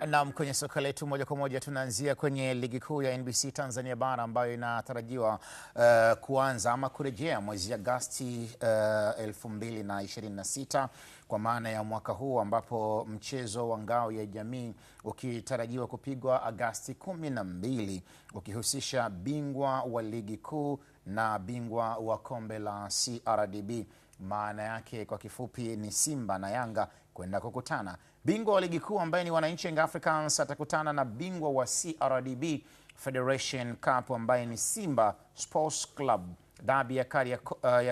Naam, kwenye soka letu moja kwa moja tunaanzia kwenye ligi kuu ya NBC Tanzania Bara ambayo inatarajiwa kuanza ama kurejea mwezi Agosti 2026 kwa maana ya mwaka huu, ambapo mchezo wa ngao ya jamii ukitarajiwa kupigwa Agosti 12 ukihusisha bingwa wa ligi kuu na bingwa wa kombe la CRDB. Maana yake kwa kifupi ni Simba na Yanga kwenda kukutana. Bingwa wa ligi kuu ambaye ni Wananchi Young Africans atakutana na bingwa wa CRDB Federation Cup ambaye ni Simba Sports Club. Dabi ya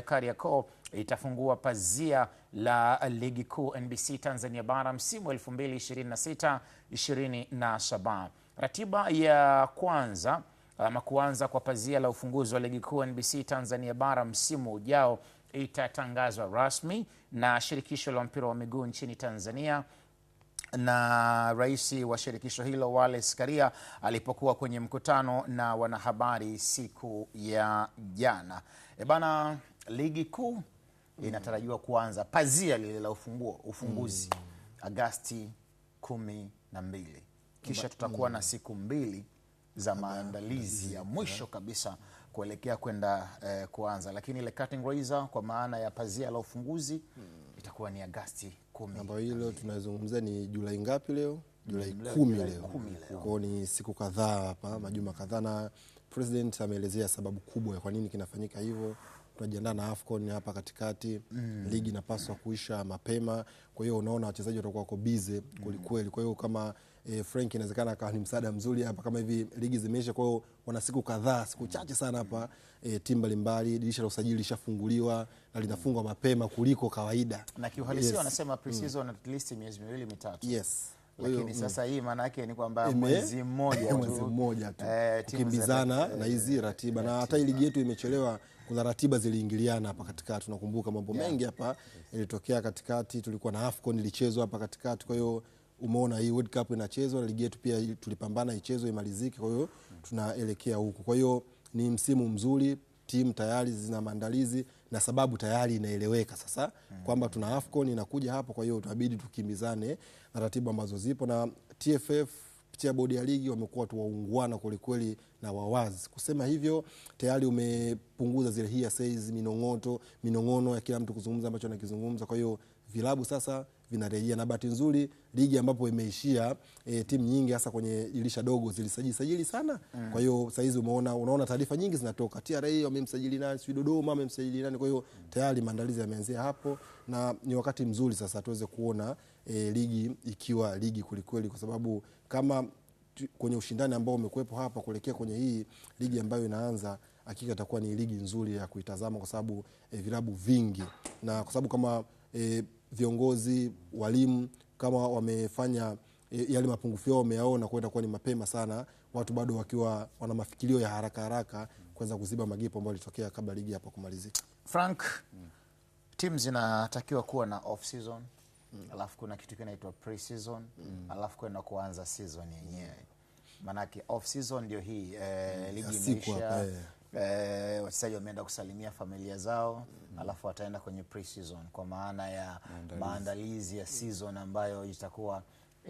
Kariakoo itafungua pazia la ligi kuu NBC Tanzania Bara msimu 2026-27. Ratiba ya kwanza ama kuanza kwa pazia la ufunguzi wa ligi kuu NBC Tanzania Bara msimu ujao itatangazwa rasmi na shirikisho la mpira wa miguu nchini Tanzania na rais wa shirikisho hilo Wallace Karia alipokuwa kwenye mkutano na wanahabari siku ya jana. Bana, ligi kuu inatarajiwa kuanza pazia lile la ufunguzi Agosti 12. Kisha tutakuwa na siku mbili za maandalizi ya mwisho kabisa kuelekea kwenda kuanza, lakini ile curtain raiser kwa maana ya pazia la ufunguzi itakuwa ni Agosti 10. Ambapo hilo tunazungumzia ni Julai ngapi leo? Julai 10 leo. Kwa ni siku kadhaa hapa, majuma kadhaa, na president ameelezea sababu kubwa ya kwa nini kinafanyika hivyo. Tunajiandaa na AFCON hapa katikati, ligi inapaswa kuisha mapema. Kwa hiyo unaona wachezaji watakuwa wako busy kweli. Kwa hiyo kama Frank inawezekana akawa ni msaada mzuri hapa kama hivi ligi zimeisha. Kwa hiyo wana siku kadhaa, siku chache sana hapa, timu mbalimbali, dirisha la usajili lishafunguliwa na linafungwa mapema kuliko kawaida. Na kiuhalisia wanasema pre-season at least miezi 2-3. Yes. Lakini sasa hii maana yake ni kwamba mwezi mmoja tu kukimbizana na hizi ratiba, na hata ligi yetu imechelewa. Kuna ratiba ziliingiliana hapa katikati, tunakumbuka mambo mengi hapa ilitokea katikati. Tulikuwa na AFCON ilichezwa hapa katikati, kwa hiyo umeona hii World Cup inachezwa na ligi yetu pia tulipambana ichezwe imalizike. Kwa hiyo tunaelekea huko, kwa hiyo ni msimu mzuri, timu tayari zina maandalizi na sababu tayari inaeleweka sasa kwamba tuna AFCON inakuja hapo. Kwa hiyo tunabidi tukimbizane na ratiba ambazo zipo, na TFF kupitia bodi ya ligi wamekuwa tu waungwana kweli na wawazi. Kusema hivyo tayari umepunguza zile hearsays, minong'ono ya kila mtu kuzungumza ambacho anakizungumza. Kwa hiyo vilabu sasa vinarejea, na bahati nzuri ligi ambapo imeishia timu nyingi hasa kwenye dirisha dogo zilisajili sana. Kwa hiyo sasa hizi unaona taarifa nyingi zinatoka, TRA wamemsajili nani, Dodoma wamemsajili nani. Kwa hiyo tayari maandalizi yameanzia hapo, na ni wakati mzuri sasa tuweze kuona ligi ikiwa ligi kweli, kwa sababu kama kwenye ushindani ambao umekuepo hapa kuelekea kwenye hii ligi ambayo inaanza, hakika itakuwa ni ligi nzuri ya kuitazama, kwa sababu vilabu vingi, na kwa sababu kama viongozi, walimu kama wamefanya yale mapungufu yao wameyaona, kwenda kuwa ni mapema sana, watu bado wakiwa wana mafikirio ya haraka kuweza kuziba magipo ambayo yalitokea kabla ligi hapa kumalizika. Frank, timu zinatakiwa kuwa na off season, alafu kuna kitu kinaitwa pre season, alafu kwenda kuanza season yenyewe. Manake off season ndio hii ligi imeisha, wachezaji wameenda kusalimia familia zao, alafu wataenda kwenye pre-season kwa maana ya maandalizi ya season ambayo itakuwa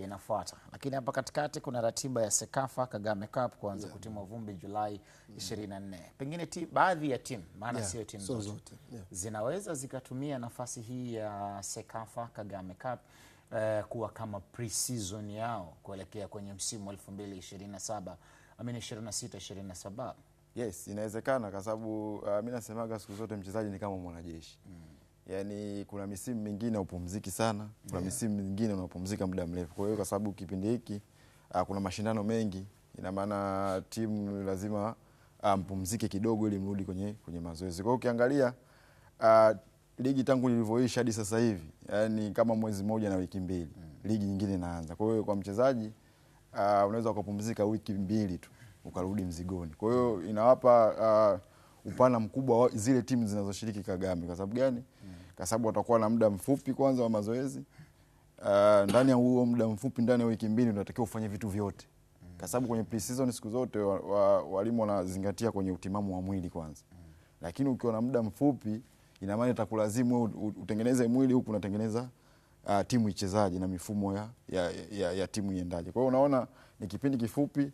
inafuata. Lakini hapa katikati kuna ratiba ya Sekafa Kagame Cup kuanza kutimwa vumbi Julai 24. Pengine baadhi ya timu, maana sio timu zote, zinaweza zikatumia nafasi hii ya Sekafa Kagame Cup kuwa kama pre-season yao kuelekea kwenye msimu 2027. Yes, inawezekana, kwa sababu mimi nasemaga siku zote mchezaji ni kama mwanajeshi. Yaani kuna misimu mingine upumziki sana, kuna misimu mingine unapumzika muda mrefu. Kwa hiyo kwa sababu kipindi hiki kuna mashindano mengi, ina maana timu lazima mpumzike kidogo ili mrudi kwenye mazoezi. Kwa hiyo ukiangalia ligi tangu ilivyoisha hadi sasa hivi, yani kama mwezi mmoja na wiki mbili, ligi nyingine inaanza. Kwa hiyo kwa mchezaji unaweza kupumzika wiki mbili tu ukarudi mzigoni. Kwa hiyo inawapa upana mkubwa zile timu zinazoshiriki Kagame. Kwa sababu gani? Kwa sababu watakuwa na muda mfupi kwanza wa mazoezi. Ndani ya huo muda mfupi, ndani ya wiki mbili unatakiwa ufanye vitu vyote. Kwa sababu kwenye pre-season siku zote walimu wanazingatia kwenye utimamu wa mwili kwanza. Lakini ukiwa na muda mfupi, ina maana itakulazimu utengeneze mwili huku unatengeneza timu ichezaje na mifumo ya timu iendaje. Kwa hiyo unaona ni kipindi kifupi.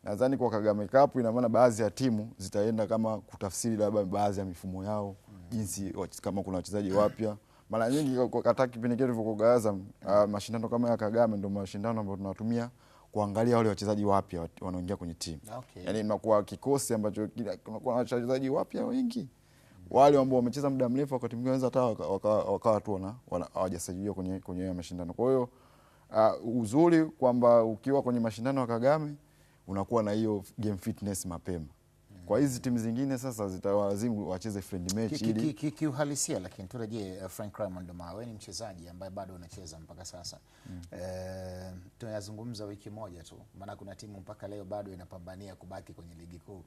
Nadhani kwa Kagame Cup ina maana baadhi ya timu zitaenda kama kutafsiri labda baadhi ya mifumo yao, jinsi kama kuna wachezaji wapya. Mara nyingi katika kipindi kile tulivyokuwa Azam, mashindano kama ya Kagame ndio mashindano ambayo tunatumia kuangalia wale wachezaji wapya wanaoingia kwenye timu. Okay. Yaani inakuwa kikosi ambacho kunakuwa na wachezaji wapya wengi. Wale ambao wamecheza muda mrefu wakati mwingine hata wakawa tu hawajasajiliwa kwenye mashindano. Kwa hiyo uzuri kwamba ukiwa kwenye mashindano ya Kagame unakuwa na hiyo game fitness mapema. Kwa hizi timu zingine sasa zitawalazimu wacheze friendly match ili kiuhalisia. Lakini turejee Frank Raymond Omar, wewe ni mchezaji ambaye bado unacheza mpaka sasa. Tunazungumza wiki moja tu, maana kuna timu mpaka leo bado inapambania kubaki kwenye ligi kuu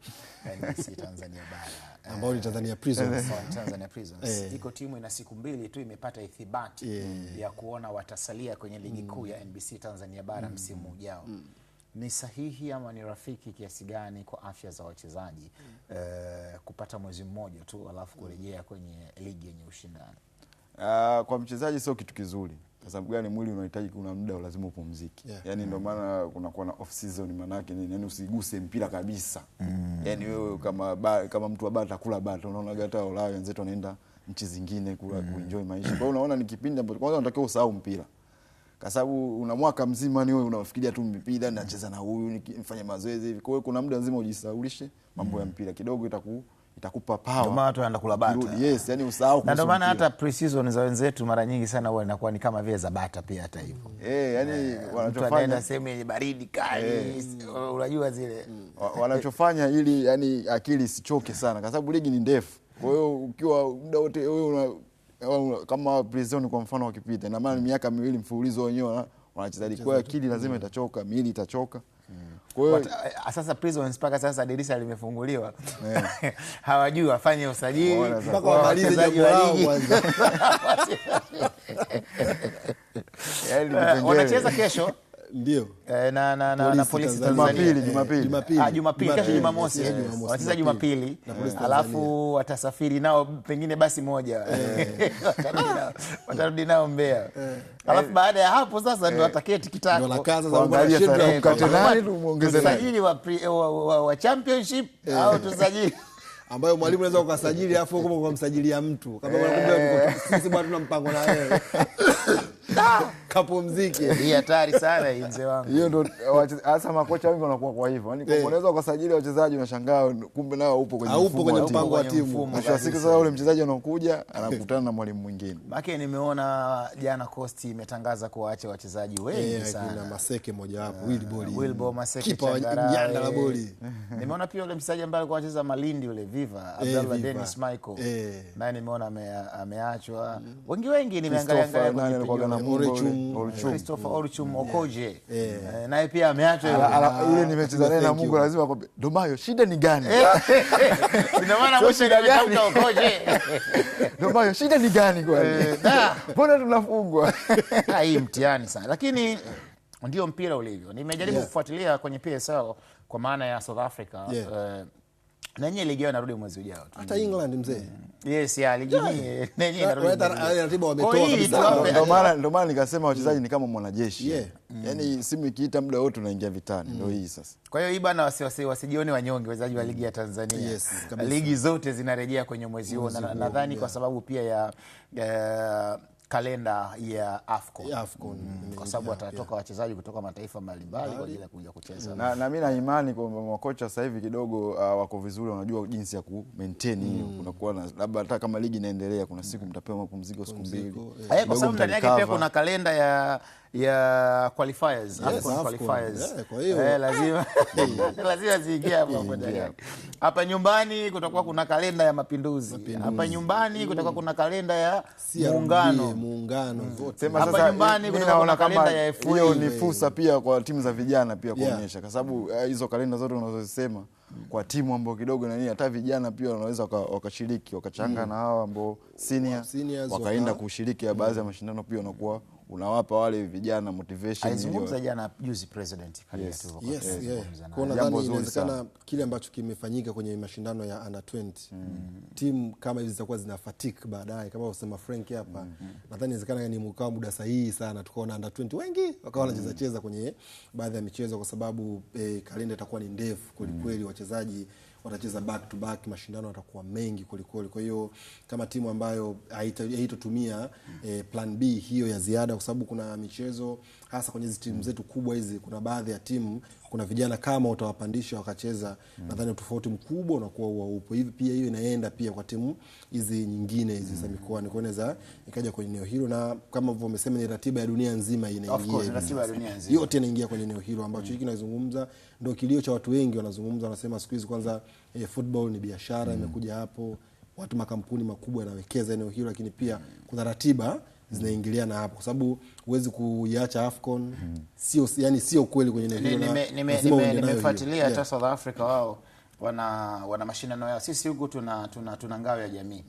NBC Tanzania Bara ambao ni Tanzania Prisons. Tanzania Prisons. Iko timu ina siku mbili tu imepata ithibati ya kuona watasalia kwenye ligi kuu ya NBC Tanzania Bara msimu ujao. Ni sahihi ama ni rafiki kiasi gani kwa afya za wachezaji kupata mwezi mmoja tu alafu kurejea kwenye ligi yenye ushindani? Kwa mchezaji sio kitu kizuri. Kwa sababu gani? Mwili unahitaji, kuna muda lazima upumzike. Yaani ndio maana kunakuwa na off season, maana yake ni yani usiguse mpira kabisa. Yaani wewe kama mtu wa bata kula bata, unaona hata Ulaya wenzetu wanaenda nchi zingine kuenjoy maisha. Kwa hiyo unaona ni kipindi ambacho kwanza unatakiwa usahau mpira. Kwa sababu una mwaka mzima ni wewe unafikiria tu mpira, nacheza na huyu, nifanye mazoezi hivi. Kwa hiyo kuna muda lazima ujisahaulishe mambo ya mpira kidogo, itakupa power. Ndio maana watu wanaenda kula bata. Yes, yani usahau. Na ndio maana hata pre-season za wenzetu mara nyingi sana huwa inakuwa ni kama vile za bata pia hata hivyo. Yani wanachofanya sehemu yenye baridi kali, unajua zile. Wanachofanya ili yani akili isichoke sana kwa sababu ligi ni ndefu. Kwa hiyo ukiwa muda wote wewe kama prison kwa mfano wakipita, na maana miaka miwili mfululizo wenyewe wanacheza, kwa akili lazima itachoka, miili itachoka. Kwa hiyo sasa Prisons mpaka sasa dirisha limefunguliwa. Hawajui wafanye usajili mpaka wamalize jambo lao kwanza. Wanacheza kesho. Ndio. Na Polisi Tanzania Jumapili. Kesho Jumamosi. Wanacheza Jumapili. Alafu watasafiri nao pengine basi moja. Watarudi nao Mbeya. Alafu baada ya hapo sasa ndio wataketi kitako. Ndio la kaza za Mkatenani tumuongeze usajili wa championship au tusajili ambayo mwalimu anaweza ukasajili afu huko kwa msajilia mtu. Kama unakumbia sisi bado tuna mpango na wewe. Kapumzike. Hii hatari sana hii mzee wangu. Hiyo ndio hasa makocha wengi wanakuwa kwa hivyo. Yaani kwa unaweza ukasajili wachezaji unashangaa kumbe nao upo kwenye mpango wa timu. Mwisho wa siku sasa ule mchezaji anakuja anakutana na mwalimu mwingine. Maana nimeona jana Coast imetangaza kuwaacha wachezaji wengi sana. Kuna Maseke moja hapo, Wilbo Maseke kipa jana la boli. Nimeona pia yule mchezaji ambaye alikuwa anacheza Malindi yule Viva, Abdallah Dennis Michael. Naye nimeona ameachwa. Wengi nimeangalia Christopher Orchum Okoje. Naye pia ameachwa. Yule nimecheza naye na Mungu lazima akwambie, Domayo shida ni gani? Ina maana mwisho nimetafuta Okoje. Domayo shida ni gani kwani? Mbona tunafungwa? Hii mtihani sana. Lakini ndio mpira ulivyo. Nimejaribu kufuatilia kwenye PSL kwa maana ya South Africa. Na yenyewe ligi yao inarudi mwezi ujao. Hata England mzee. Yes, ya ligi yenyewe inarudi. Ratiba wametoa kabisa. Ndio maana nikasema wachezaji ni kama mwanajeshi. Yaani simu ikiita muda wote unaingia vitani. Ndio hii sasa. Kwa hiyo hii bana wasijione wanyonge wachezaji wa ligi ya Tanzania. Ligi zote zinarejea kwenye mwezi huo, na nadhani kwa sababu pia ya kalenda ya AFCON. Kwa sababu watatoka wachezaji kutoka mataifa mbalimbali kwa ajili ya kuja kucheza. Na mimi na imani kwamba makocha sasa hivi kidogo wako vizuri, wanajua jinsi ya ku maintain hiyo. Kunakuwa na labda hata kama ligi inaendelea kuna siku mtapewa mapumziko siku mbili. Kwa sababu ndani yake pia kuna kalenda ya qualifiers, AFCON qualifiers. Kwa hiyo lazima ziingie hapo ndani. Hapa nyumbani kutakuwa kuna kalenda ya mapinduzi. Hapa nyumbani kutakuwa kuna kalenda ya muungano zote. Hapa nyumbani kuna kalenda ya FA. Hiyo ni fursa pia kwa timu za vijana pia kuonyesha, kwa sababu hizo kalenda zote unazosema kwa timu ambao kidogo na nini, hata vijana pia wanaweza wakashiriki wakachanga na hao ambao seniors wakaenda kushiriki baadhi ya mashindano, pia unakuwa unawapa wale vijana motivation. Alizungumza jana juzi president Kwa nadhani inawezekana kile ambacho kimefanyika kwenye mashindano ya under 20 timu kama hizi zitakuwa zina fatigue baadaye, kama usema Frank hapa, nadhani inawezekana ni mkao muda sahihi sana tukaona under 20 wengi wakawa wanacheza kwenye baadhi ya michezo, kwa sababu kalenda itakuwa ni ndefu kweli, wachezaji watacheza back to back, mashindano yatakuwa mengi kweli. Kwa hiyo kama timu ambayo haitotumia plan B hiyo ya ziada, kwa sababu kuna michezo hasa kwenye hizi timu zetu kubwa hizi, kuna baadhi ya timu, kuna vijana kama utawapandisha wakacheza, nadhani tofauti mkubwa unakuwa upo hivi. Pia hiyo inaenda pia kwa timu hizi nyingine hizi za mikoa, inaweza ikaja kwenye eneo hilo, na kama vile umesema ni ratiba ya dunia nzima inaingia. Of course, ratiba ya dunia nzima yote inaingia kwenye eneo hilo, ambacho hiki nazungumza ndio kilio cha watu wengi. Wanazungumza wanasema siku hizi kwanza football ni biashara imekuja hapo, watu makampuni makubwa yanawekeza eneo hilo, lakini pia kuna ratiba zinaingiliana hapo, kwa sababu huwezi kuiacha AFCON. Sio kweli kwenye eneo hilo. Nimefuatilia hata South Africa, wao wana mashindano yao. Sisi huku tuna ngao ya jamii,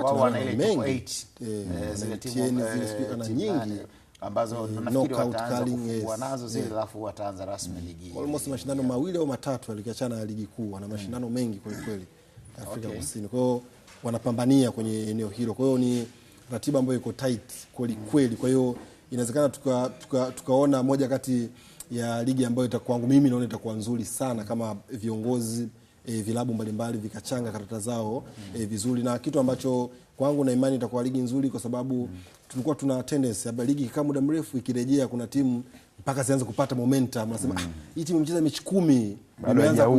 wao wana ile top 8 zile timu nyingi ambazo nafikiri wataanza kufungua nazo zile, alafu wataanza rasmi ligi. Almost mashindano mawili au matatu alikiachana na ligi kuu, wana mashindano mengi kweli Afrika Kusini. Kwa hiyo wanapambania kwenye eneo hilo. Kwa hiyo ni ratiba ambayo iko tight kweli. Kwa hiyo inawezekana tukaona moja kati ya ligi ambayo kwangu mimi naona itakuwa nzuri sana, kama viongozi vilabu mbalimbali vikachanga karata zao vizuri, na kitu ambacho kwangu na imani itakuwa ligi nzuri, kwa sababu tulikuwa tuna tendency ya ligi kama muda mrefu ikirejea, kuna timu mpaka zianze kupata momentum, nasema hii timu imecheza mechi 10 imeanza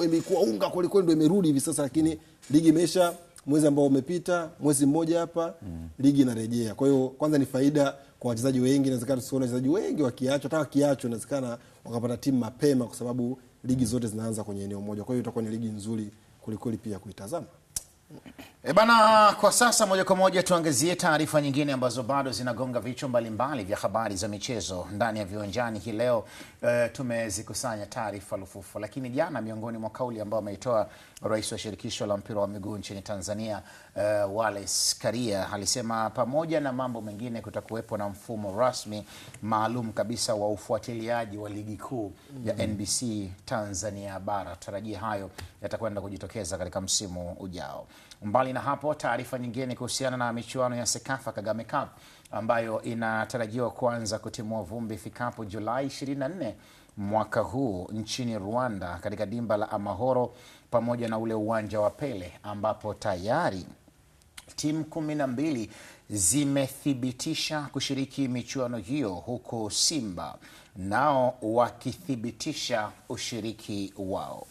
imekuwa unga kweli ndio imerudi hivi sasa, lakini ligi imeisha mwezi ambao umepita, mwezi mmoja hapa ligi inarejea. Kwa hiyo kwanza ni faida kwa wachezaji wengi, inawezekana tusione wachezaji wengi wakiachwa, inawezekana wakapata timu mapema, kwa sababu ligi zote zinaanza kwenye eneo moja. Kwa hiyo itakuwa ni ligi nzuri kulikoli pia kuitazama. Bana, kwa sasa moja kwa moja tuangazie taarifa nyingine ambazo bado zinagonga vichwa mbalimbali vya habari za michezo ndani ya Viwanjani hii leo. Tumezikusanya taarifa lufufu, lakini jana miongoni mwa kauli ambayo ameitoa rais wa shirikisho la mpira wa miguu nchini Tanzania, Wallace Karia, alisema pamoja na mambo mengine kutakuwepo na mfumo rasmi maalum kabisa wa ufuatiliaji wa ligi kuu ya NBC Tanzania bara. Tarajia hayo yatakwenda kujitokeza katika msimu ujao. Mbali na hapo, taarifa nyingine kuhusiana na michuano ya Sekafa Kagame Cup ambayo inatarajiwa kuanza kutimua vumbi ifikapo Julai 24 mwaka huu nchini Rwanda, katika dimba la Amahoro pamoja na ule uwanja wa Pele, ambapo tayari timu 12 zimethibitisha kushiriki michuano hiyo, huku Simba nao wakithibitisha ushiriki wao.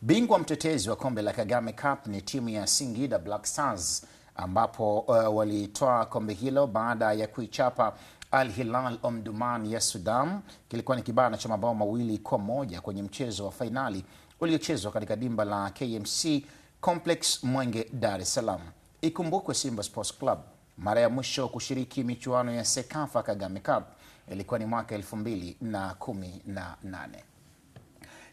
Bingwa mtetezi wa kombe la Kagame Cup ni timu ya Singida Black Stars, ambapo walitoa kombe hilo baada ya kuichapa Al Hilal Omdurman ya Sudan. Kilikuwa ni kibana cha mabao 2-1 kwenye mchezo wa fainali uliochezwa katika dimba la KMC Complex Mwenge, Dar es Salaam. Ikumbukwe Simba Sports Club mara ya mwisho kushiriki michuano ya Sekafa Kagame Cup ilikuwa ni mwaka 2018.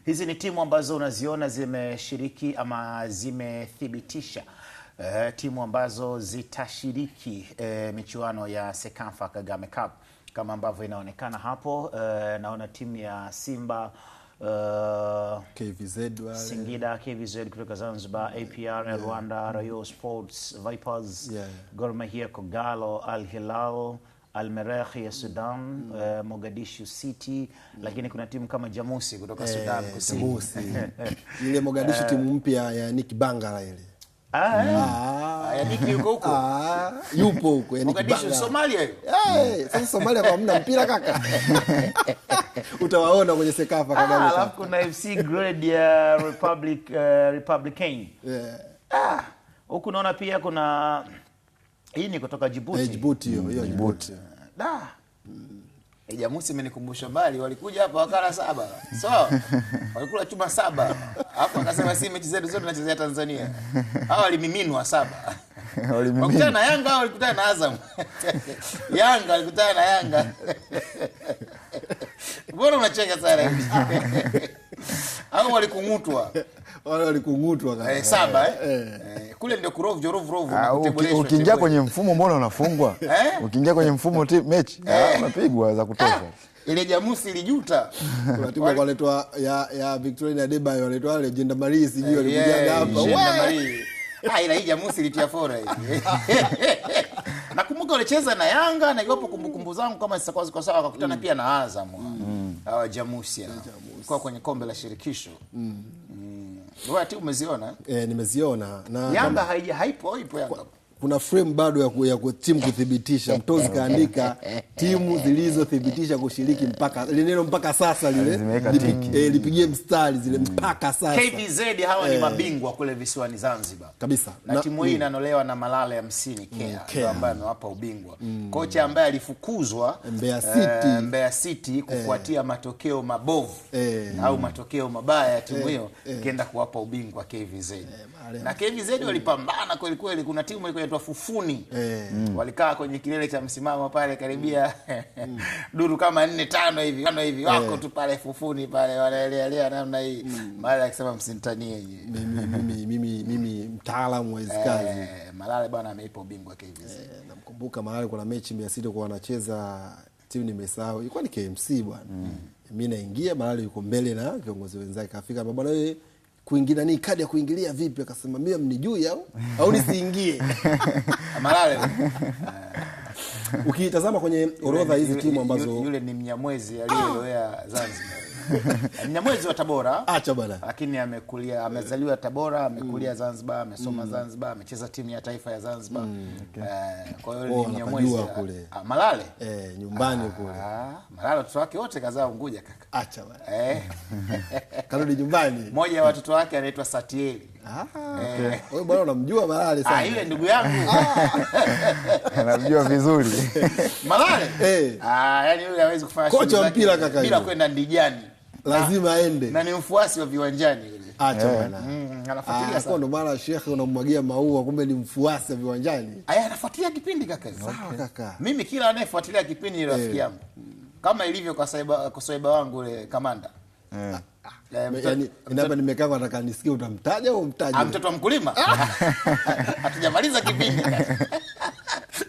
Hizi ni timu ambazo unaziona zimeshiriki ama zimethibitisha timu ambazo zitashiriki michuano ya Sekafa Kagame Cup kama ambavyo inaonekana hapo. Naona timu ya Simba, KVZ, Singida KVZ kutoka Zanzibar, APR Rwanda, Rayo Sports Vipers, Gor Mahia Kogalo, Al Hilal, Al Merreikh ya Sudan, Mogadishu City, lakini kuna timu kama Jamusi kutoka Sudan Kusini. Ile Mogadishu timu mpya ya Nick Bangala ile. Ya Nick yuko huko. Yupo huko, Mogadishu Somalia. Sasa Somalia kwa hamna mpira kaka. Utawaona kwenye Sekafa Kagame. Alafu kuna FC Grade ya Republican. Huku naona pia kuna hii ni kutoka Djibouti. Djibouti hiyo Djibouti. Jamusi imenikumbusha mbali, walikuja hapa wakala 7. So, walikula chuma 7. Alafu akasema si mechi zetu zote tunachezea Tanzania. Hao walimiminwa 7. Walikutana na Yanga au walikutana na Azam? Yanga walikutana na Yanga. Mbona unacheka sana hivi? Hao walikungutwa. Wale walikungutwa kaka. 7 kule kule ndio kurovyo rovu ukiingia kwenye mfumo mbona unafungwa? Ukiingia kwenye mfumo mechi unapigwa za kutosha. Ile jamusi ilijuta. Kuna timu wanaitwa ya Victoria Adebayo wanaitwa wale Jenda Marie sijui walikuja hapa. Jenda Marie. Ila hii jamusi ilitia fora hivi. Nakumbuka walicheza na Yanga na iwapo kumbukumbu zangu kama sitakuwa ziko sawa wakakutana pia na Azam. Jamusi kwa kwenye kombe la shirikisho. Wewe timu umeziona? Nimeziona. Na Yanga haipo Yanga. Kuna frame bado ya timu kuthibitisha. Mtozi kaandika timu zilizothibitisha kushiriki mpaka neno mpaka sasa lile lipigie mstari zile mpaka sasa. KVZ hawa ni mabingwa kule visiwani Zanzibar. Kabisa. Na timu hii inanolewa na Malale ya Msini Kea ambaye amewapa ubingwa. Kocha ambaye alifukuzwa Mbeya City kufuatia matokeo mabovu au matokeo mabaya ya timu hiyo kenda kuwapa ubingwa KVZ. Na KVZ walipambana kweli kweli. Kuna timu ilikuwa inaitwa Fufuni. Walikaa kwenye kilele cha msimamo pale karibia duru kama 4-5 hivi wako tu pale Fufuni pale wanaelea namna hii. Malale akisema msintanie. Mimi mtaalamu wa hizo kazi. Malale bwana ameipa ubingwa KVZ. Namkumbuka Malale kuna mechi Mbeya City kwa wanacheza timu nimesahau. Ilikuwa ni KMC bwana. Mimi naingia Malale yuko mbele na viongozi wenzake kafika bwana wewe kuingia ni kadi ya kuingilia vipi? Akasema mimi mnijui au nisiingie. Malale. Ukitazama kwenye orodha hizi timu ambazo yule ni Mnyamwezi aliyeloea Zanzibar. Mnyamwezi wa Tabora. Acha bwana. Lakini amezaliwa Tabora, amekulia Zanzibar, amesoma Zanzibar, amecheza timu ya taifa ya Zanzibar. Kwa hiyo ni Mnyamwezi kule. Malale? Nyumbani kule. Malale watoto wake wote kazaa Unguja kaka. Acha bwana. Karudi nyumbani. Mmoja wa watoto wake anaitwa Satieli. Wewe bwana unamjua Malale sana. Yule ndugu yangu. Anamjua vizuri. Malale? Yaani yule hawezi kufanya shughuli kocha mpira kaka bila kwenda Ndijani. Lazima aende. Na ni mfuasi wa viwanjani yule. Acha bwana. Anafuatilia sana. Ndo maana Sheikh unamwagia maua kumbe ni mfuasi wa viwanjani. Anafuatilia kipindi kaka. Sawa kaka. Mimi kila anayefuatilia kipindi ni rafiki yangu. Kama ilivyo kwa Swaiba wangu yule Kamanda. Yaani inaba nimekaa nataka nisikie utamtaja au umtaje? Mtoto wa mkulima. Hatujamaliza kipindi.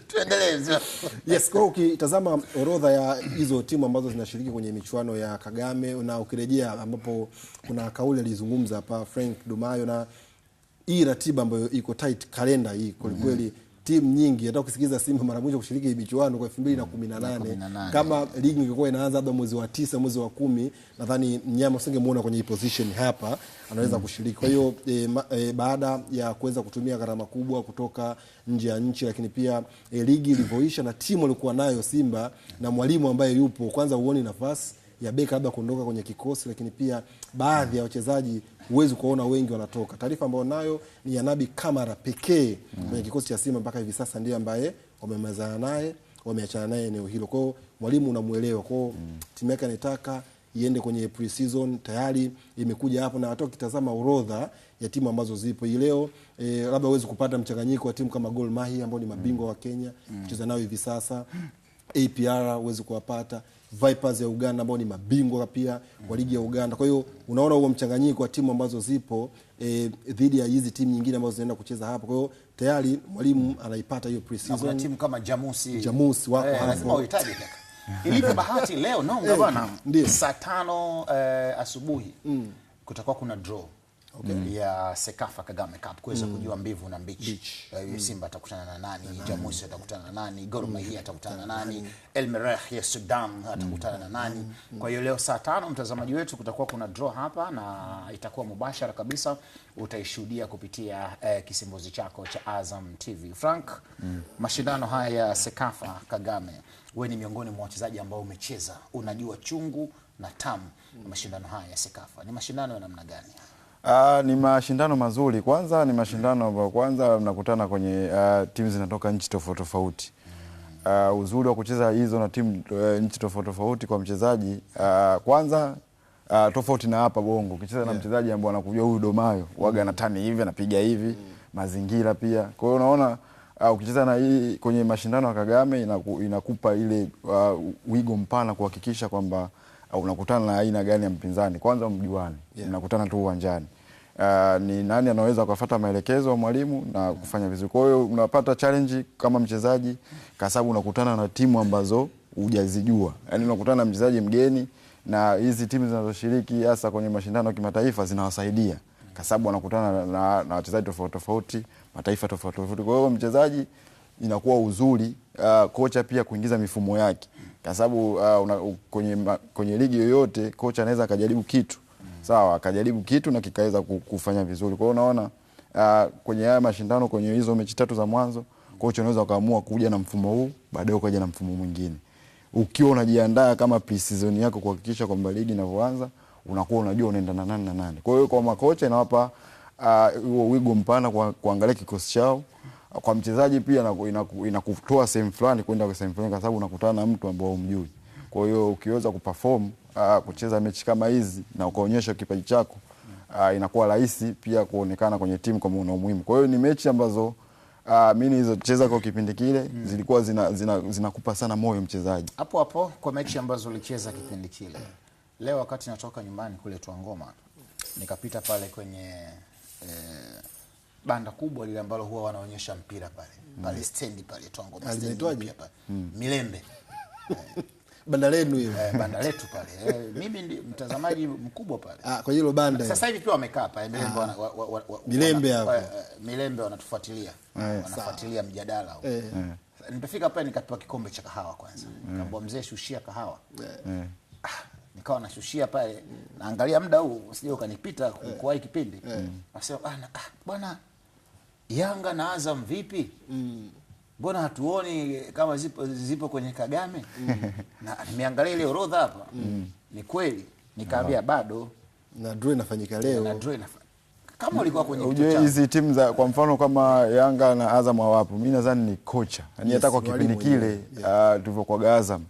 Tuendelee. Yes, kwa ukitazama orodha ya hizo timu ambazo zinashiriki kwenye michuano ya Kagame na ukirejea ambapo kuna kauli alizungumza hapa Frank Dumayo na hii ratiba ambayo iko tight kalenda hii kwa kweli timu nyingi hata ukisikiza Simba mara mwisho kushiriki michuano kwa 2018 kama ligi ingekuwa inaanza labda mwezi wa 9 mwezi wa 10 nadhani Mnyama usingemuona kwenye position hapa anaweza kushiriki. Kwa hiyo baada ya kuweza kutumia gharama kubwa kutoka nje ya nchi lakini pia ligi ilivyoisha na timu alikuwa nayo Simba na mwalimu ambaye yupo kwanza uone nafasi ya beka labda kuondoka kwenye kikosi lakini pia baadhi ya wachezaji huwezi kuona wengi wanatoka. Taarifa ambayo nayo ni ya Nabi Kamara pekee kwenye kikosi cha Simba mpaka hivi sasa ndiye ambaye wamemalizana naye, wameachana naye eneo hilo. Kwa hiyo mwalimu unamuelewa. Kwa hiyo timu yake anataka iende kwenye pre-season tayari imekuja hapo na hata ukitazama orodha ya timu ambazo zipo hii leo labda uweze kupata mchanganyiko wa timu kama Gor Mahia ambao ni mabingwa wa Kenya kucheza nao hivi sasa. APR uweze kuwapata Vipers ya Uganda ambao ni mabingwa pia wa ligi ya Uganda. Kwa hiyo unaona huo mchanganyiko wa timu ambazo zipo dhidi ya hizi timu nyingine ambazo zinaenda kucheza hapo. Kwa hiyo tayari mwalimu anaipata hiyo pre-season. Kuna timu kama Jamusi wako hapo. Lazima uhitaji kaka. Ilivyo bahati leo naomba bwana saa 5 asubuhi kutakuwa kuna draw ya Sekafa Kagame Cup kuweza kujua mbivu na mbichi. Simba atakutana na nani, Jamusi atakutana na nani, Gor Mahia atakutana na nani, El Merreikh ya Sudan atakutana na nani. Kwa hiyo leo saa 5 mtazamaji wetu kutakuwa kuna draw hapa na itakuwa mubashara kabisa, utaishuhudia kupitia kisimbuzi chako cha Azam TV. Frank, mashindano haya ya Sekafa Kagame, wewe ni miongoni mwa wachezaji ambao umecheza, unajua chungu na tamu mashindano haya ya Sekafa. Ni mashindano ya namna gani? Ni mashindano mazuri. Kwanza ni mashindano ambayo kwanza mnakutana kwenye timu zinatoka nchi tofauti tofauti. Uzuri wa kucheza hizo na timu nchi tofauti tofauti kwa mchezaji kwanza tofauti na hapa Bongo. Ukicheza na mchezaji ambaye anakujua huyu Domayo, waga anatani hivi, anapiga hivi, mazingira pia. Kwa hiyo unaona ukicheza na hii kwenye mashindano ya Kagame inakupa ile wigo mpana kuhakikisha kwamba unakutana na aina gani ya mpinzani. Kwanza mjuani, unakutana tu uwanjani. ni nani anaweza kufuata maelekezo ya mwalimu na kufanya vizuri. Kwa hiyo unapata challenge kama mchezaji kwa sababu unakutana na timu ambazo hujazijua. Yaani unakutana na mchezaji mgeni na hizi timu zinazoshiriki hasa kwenye mashindano ya kimataifa zinawasaidia kwa sababu wanakutana na wachezaji tofauti tofauti, mataifa tofauti tofauti. Kwa hiyo mchezaji inakuwa uzuri kocha pia kuingiza mifumo yake kwa sababu kwenye ligi yoyote kocha anaweza akajaribu kitu. Sawa, akajaribu kitu na kikaweza kufanya vizuri. Kwa hiyo unaona kwenye haya mashindano, kwenye hizo mechi 3 za mwanzo, kocha anaweza kaamua kuja na mfumo huu, baadaye ukaja na mfumo mwingine. Ukiwa unajiandaa kama pre-season yako kuhakikisha kwamba ligi inavyoanza, unakuwa unajua unaenda na nani na nani. Kwa hiyo kwa makocha inawapa huo wigo mpana kuangalia kikosi chao. Kwa mchezaji pia inakutoa sehemu fulani kwenda kwa sehemu fulani kwa sababu unakutana na mtu ambao humjui. Kwa hiyo ukiweza kuperform kucheza mechi kama hizi na ukaonyesha kipaji chako inakuwa rahisi pia kuonekana kwenye timu kama una umuhimu. Kwa hiyo ni mechi ambazo mimi nilizocheza kwa kipindi kile zilikuwa zinakupa sana moyo mchezaji. Hapo hapo kwa mechi ambazo ulicheza kipindi kile. Leo wakati natoka nyumbani kule Twangoma nikapita pale kwenye banda kubwa lile ambalo huwa wanaonyesha mpira pale. Pale stendi pale Twangoma. Aliitwaje? Milembe. Banda lenu hiyo. Banda letu pale. Mimi ndi mtazamaji mkubwa pale. Kwa hilo banda. Sasa hivi pia wamekaa pale Milembe hapo. Milembe wanatufuatilia. Wanafuatilia mjadala huo. Nilipofika pale nikapewa kikombe cha kahawa kwanza. Nikamwambia mzee, shushia kahawa. Nikawa nashushia pale, naangalia muda huu usije ukanipita kwa hii kipindi. Nasema bwana, Yanga na Azam vipi? Mbona hatuoni kama zipo kwenye Kagame? Na nimeangalia ile orodha hapa. Ni kweli. Nikaambia bado na draw inafanyika leo. Na draw kama ulikuwa kwenye kitu hizi timu za kwa mfano kama Yanga na Azam hawapo. Mimi nadhani ni kocha. Yaani hata kwa kipindi kile tulivyokuwa Azam.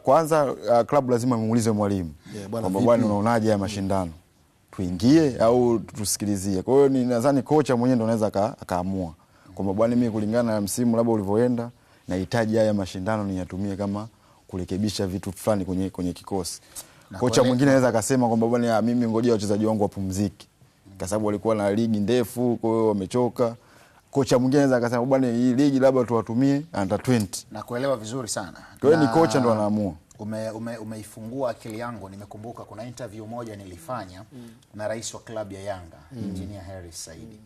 Kwanza klabu lazima muulize mwalimu. Kwamba bwana unaonaje ya mashindano? Tuingie au tusikilizie. Kwa hiyo nadhani kocha mwenyewe ndo anaweza akaamua. Kwamba bwana mimi kulingana na msimu labda ulivyoenda nahitaji haya mashindano niyatumie kama kurekebisha vitu fulani kwenye kikosi. Kocha mwingine anaweza akasema kwamba bwana mimi ngojea wachezaji wangu wapumzike. Kwa sababu walikuwa na ligi ndefu, kwa hiyo wamechoka. Kocha mwingine anaweza akasema bwana hii ligi labda tuwatumie under 20. Na kuelewa vizuri sana. Kwa hiyo ni kocha ndo anaamua. Umeifungua akili yangu. Nimekumbuka kuna interview moja nilifanya na rais wa klabu ya Yanga, Engineer Harris Saidi.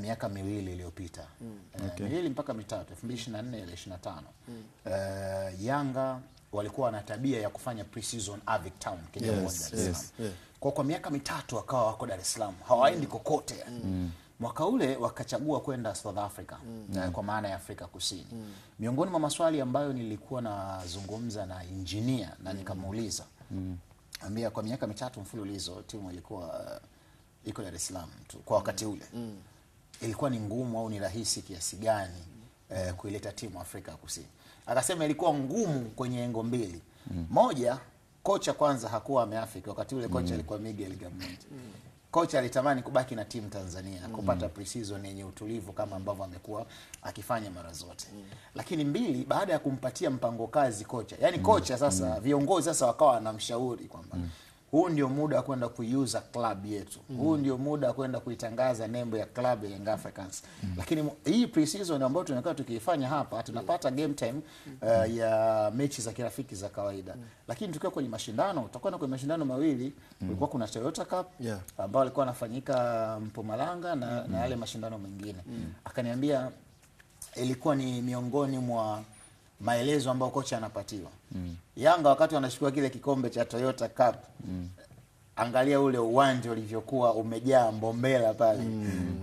Miaka 2 iliyopita. 2 mpaka 3, 2024 na 25. Yanga walikuwa na tabia ya kufanya pre-season Avic Town Kenya Dar es Salaam. Kwa miaka 3 wakawa wako Dar es Salaam. Hawaendi kokote. Mwaka ule wakachagua kwenda South Africa, kwa maana ya Afrika Kusini. Miongoni mwa maswali ambayo nilikuwa nazungumza na engineer na nikamuuliza, ambia kwa miaka 3 mfululizo timu ilikuwa iko Dar es Salaam tu kwa wakati ule. Ilikuwa ni ngumu au ni rahisi kiasi gani kuileta timu Afrika Kusini? Akasema ilikuwa ngumu kwenye engo mbili. Moja, kocha kwanza hakuwa ameafiki wakati ule, kocha alikuwa Miguel Gamond. Kocha alitamani kubaki na timu Tanzania, kupata pre-season yenye utulivu kama ambavyo amekuwa akifanya mara zote. Lakini mbili, baada ya kumpatia mpango kazi kocha, yani kocha sasa viongozi sasa wakawa wanamshauri kwamba huu ndio muda wa kwenda kuiuza club yetu. Huu ndio muda wa kwenda kuitangaza nembo ya club ya Young Africans. Lakini hii pre-season ambayo tunakuwa tukiifanya hapa, tunapata game time ya mechi za kirafiki za kawaida. Lakini tukiwa kwenye mashindano, tutakwenda kwenye mashindano mawili. Kulikuwa kuna Toyota Cup ambao alikuwa anafanyika Mpumalanga na yale mashindano mengine. Akaniambia ilikuwa ni miongoni mwa maelezo ambayo kocha anapatiwa. Yanga wakati wanachukua kile kikombe cha Toyota Cup, angalia ule uwanja ulivyokuwa umejaa mbombela pale.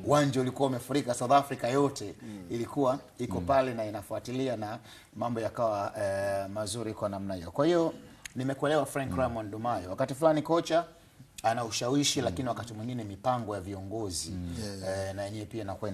Uwanja ulikuwa umefurika, South Africa yote ilikuwa iko pale na inafuatilia, na mambo yakawa mazuri kwa namna hiyo. Kwa hiyo nimekuelewa Frank Raymond Dumayo. Wakati fulani kocha ana ushawishi, lakini wakati mwingine mipango ya viongozi na yenyewe pia inakuwa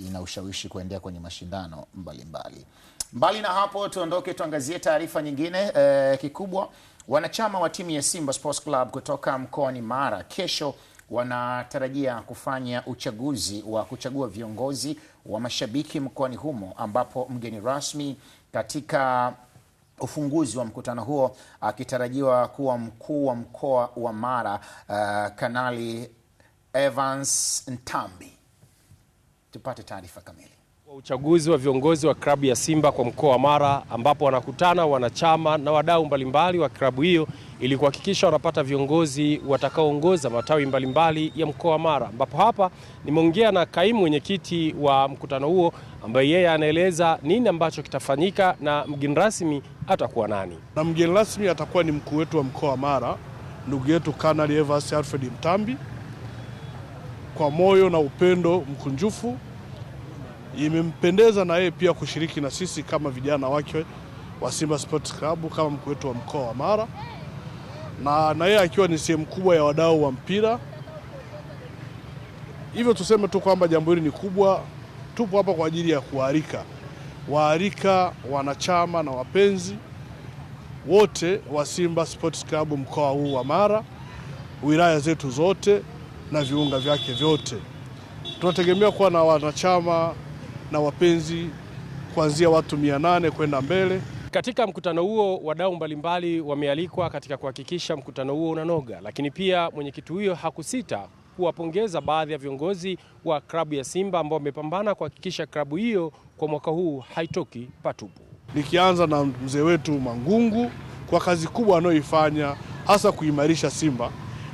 ina ushawishi kuendea kwenye mashindano mbalimbali. Mbali na hapo, tuondoke tuangazie taarifa nyingine. Kikubwa, wanachama wa timu ya Simba Sports Club kutoka mkoani Mara kesho wanatarajia kufanya uchaguzi wa kuchagua viongozi wa mashabiki mkoani humo, ambapo mgeni rasmi katika ufunguzi wa mkutano huo akitarajiwa kuwa mkuu wa mkoa wa Mara, Kanali Evans Ntambi. Tupate taarifa kamili. Uchaguzi wa viongozi wa klabu ya Simba kwa mkoa wa Mara, ambapo wanakutana wanachama na wadau mbalimbali wa klabu hiyo ili kuhakikisha wanapata viongozi watakaoongoza matawi mbalimbali ya mkoa wa Mara, ambapo hapa nimeongea na kaimu mwenyekiti wa mkutano huo ambaye yeye anaeleza nini ambacho kitafanyika na mgeni rasmi atakuwa nani. Na mgeni rasmi atakuwa ni mkuu wetu wa mkoa wa Mara, ndugu yetu Kanali Evans Alfred Ntambi. Kwa moyo na upendo mkunjufu imempendeza na yeye pia kushiriki na sisi kama vijana wake wa Simba Sports Club kama mkuu wetu wa mkoa wa Mara, na yeye akiwa ni sehemu kubwa ya wadau wa mpira. Hivyo tuseme tu kwamba jambo hili ni kubwa. Tupo hapa kwa ajili ya kualika wanachama na wapenzi wote wa Simba Sports Club mkoa huu wa Mara, wilaya zetu zote na viunga vyake vyote. Tunategemea kuwa na wanachama na wapenzi kuanzia watu 800 kwenda mbele. Katika mkutano huo wadau mbalimbali wamealikwa katika kuhakikisha mkutano huo unanoga, lakini pia mwenyekiti huyo hakusita kuwapongeza baadhi ya viongozi wa klabu ya Simba ambao wamepambana kuhakikisha klabu hiyo kwa mwaka huu haitoki patupu. Nikianza na mzee wetu Mangungu kwa kazi kubwa anayoifanya hasa kuimarisha Simba,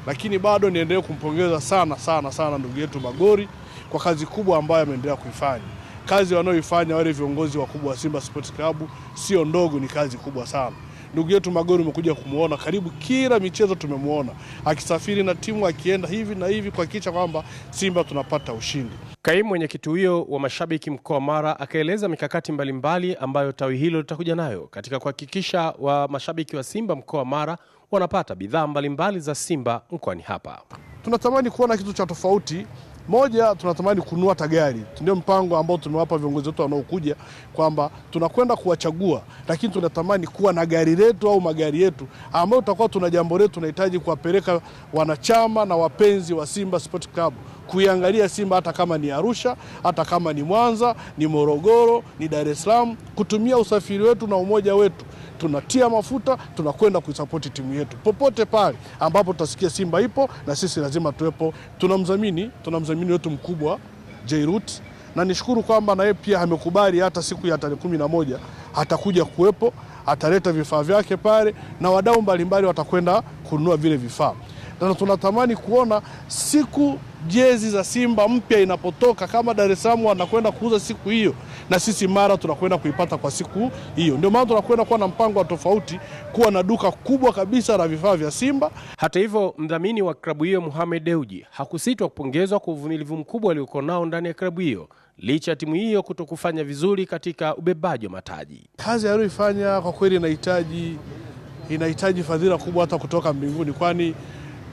lakini bado niendelee kumpongeza sana ndugu yetu Magori kwa kazi kubwa ambayo ameendelea kuifanya. Kazi wanayoifanya wale viongozi wakubwa wa Simba Sports Club sio ndogo, ni kazi kubwa sana. Ndugu yetu Magori umekuja kumuona karibu kila michezo, tumemuona akisafiri na timu akienda hivi na hivi kuhakikisha kwamba Simba tunapata ushindi. Kaimu mwenyekiti huyo wa mashabiki mkoa wa Mara akaeleza mikakati mbalimbali ambayo tawi hilo litakuja nayo katika kuhakikisha wa mashabiki wa Simba mkoa wa Mara wanapata bidhaa mbalimbali za Simba mkoani hapa. Tunatamani kuona kitu cha tofauti. Moja, tunatamani kununua gari. Ndio mpango ambao tumewapa viongozi wetu wanaokuja kwamba tunakwenda kuwachagua, lakini tunatamani kuwa na gari letu au magari yetu ambayo tutakuwa tuna jambo letu tunahitaji kuwapeleka wanachama na wapenzi wa Simba Sports Club kuiangalia Simba, hata kama ni Arusha, hata kama ni Mwanza, ni Morogoro, ni Dar es Salaam, kutumia usafiri wetu na umoja wetu. Tunatia mafuta, tunakwenda kuisapoti timu yetu popote pale ambapo tutasikia Simba ipo, na sisi lazima tuwepo. Tunamdhamini wetu mkubwa Jairut, na nishukuru kwamba na yeye pia amekubali hata siku ya tarehe 11 atakuja kuwepo, ataleta vifaa vyake pale na wadau mbalimbali watakwenda kununua vile vifaa. Na tunatamani kuona siku jezi za Simba mpya inapotoka, kama Dar es Salaam wanakwenda kuuza siku hiyo, na sisi Mara tunakwenda kuipata kwa siku hiyo. Ndio maana tunakwenda kuwa na mpango wa tofauti, kuwa na duka kubwa kabisa la vifaa vya Simba. Hata hivyo, mdhamini wa klabu hiyo Mohamed Dewji hakusitwa kupongezwa kwa uvumilivu mkubwa aliokuwa nao ndani ya klabu hiyo licha ya timu hiyo kutokufanya vizuri katika ubebaji wa mataji. Kazi aliyoifanya kwa kweli inahitaji fadhila kubwa hata kutoka mbinguni, kwani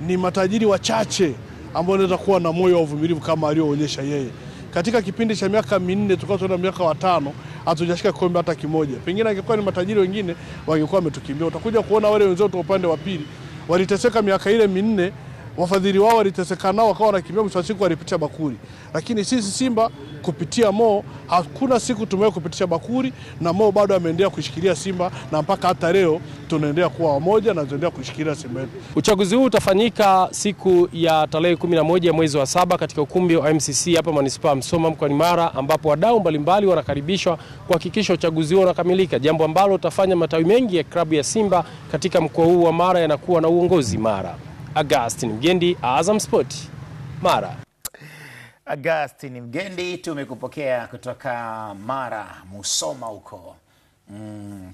ni matajiri wachache ambao wanaweza kuwa na moyo wa uvumilivu kama alioonyesha yeye. Katika kipindi cha miaka 4 tukao tuenda miaka 5 hatujashika kombe hata kimoja. Pengine angekuwa ni matajiri wengine wangekuwa wametukimbia. Utakuja kuona wale wenzao wa upande wa pili waliteseka miaka ile 4, wafadhili wao waliteseka nao wakawa wanakimbia, mwisho wa siku walipitia bakuri. Lakini sisi Simba kupitia Mo hakuna siku tumewahi kupitisha bakuri, na Mo bado ameendelea kushikilia Simba, na mpaka hata leo tunaendelea kuwa wamoja na tunaendelea kushikilia Simba. Uchaguzi huu utafanyika siku ya tarehe 11 mwezi wa 7 katika ukumbi wa MCC hapa Manispaa Msoma mkoani Mara, ambapo wadau mbalimbali wanakaribishwa kuhakikisha uchaguzi huo unakamilika, jambo ambalo utafanya matawi mengi ya klabu ya Simba katika mkoa huu wa Mara yanakuwa na uongozi Mara. Augustine Mgendi, Azam Sport, Mara. Augustine Mgendi, tumekupokea kutoka Mara, Musoma huko.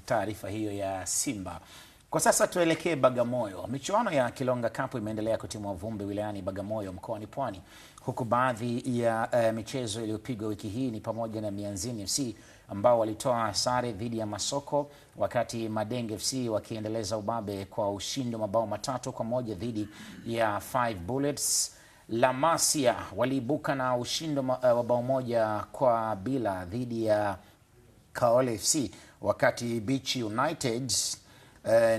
Taarifa hiyo ya Simba. Kwa sasa tuelekee Bagamoyo. Michuano ya Kilonga Cup imeendelea kutimua vumbi wilayani Bagamoyo mkoani Pwani, huku baadhi ya michezo iliyopigwa wiki hii ni pamoja na Mianzini FC ambao walitoa sare dhidi ya Masoko, wakati Madenge FC wakiendeleza ubabe kwa ushindi wa mabao 3-1 dhidi ya 5 Bullets. La Masia waliibuka na ushindi wa bao 1-0 dhidi ya Kaole FC, wakati Beach United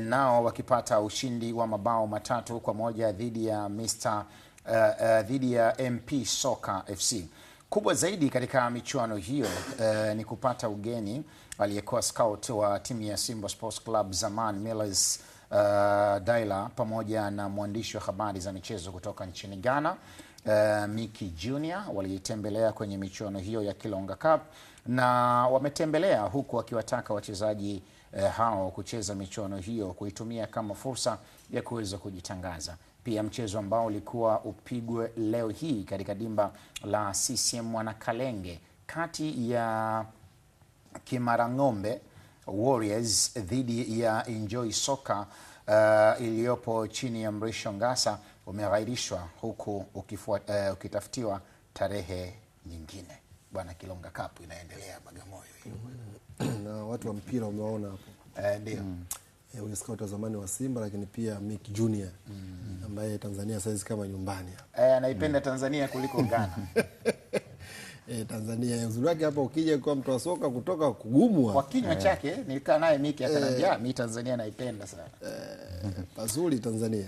nao wakipata ushindi wa mabao 3-1 dhidi ya dhidi ya MP Soka FC. Kubwa zaidi katika michuano hiyo ni kupata ugeni aliyekuwa scout wa timu ya Simba Sports Club Zaman Millers Daila, pamoja na mwandishi wa habari za michezo kutoka nchini Ghana Mickey Junior walitembelea kwenye michuano hiyo ya Kilonga Cup, na wametembelea huku wakiwataka wachezaji hao kucheza michuano hiyo, kuitumia kama fursa ya kuweza kujitangaza. Pia mchezo ambao ulikuwa upigwe leo hii katika dimba la CCM Mwanakalenge kati ya Kimarang'ombe Warriors dhidi ya Enjoy Soccer iliyopo chini ya Mrisho Ngasa umeghairishwa huku ukitafutiwa tarehe nyingine. Bwana, Kilonga Cup inaendelea Bagamoyo na watu wa mpira umeona hapo. Ndio. Huyu scout wa zamani wa Simba, lakini pia Mick Junior ambaye Tanzania saizi kama nyumbani hapa. Anaipenda Tanzania kuliko Ghana. Tanzania uzuri wake hapa, ukija kwa mtu wa soka kutoka kugumu kwa kinywa chake. Nilikaa naye Mick akaniambia mimi Tanzania naipenda sana. Pazuri Tanzania.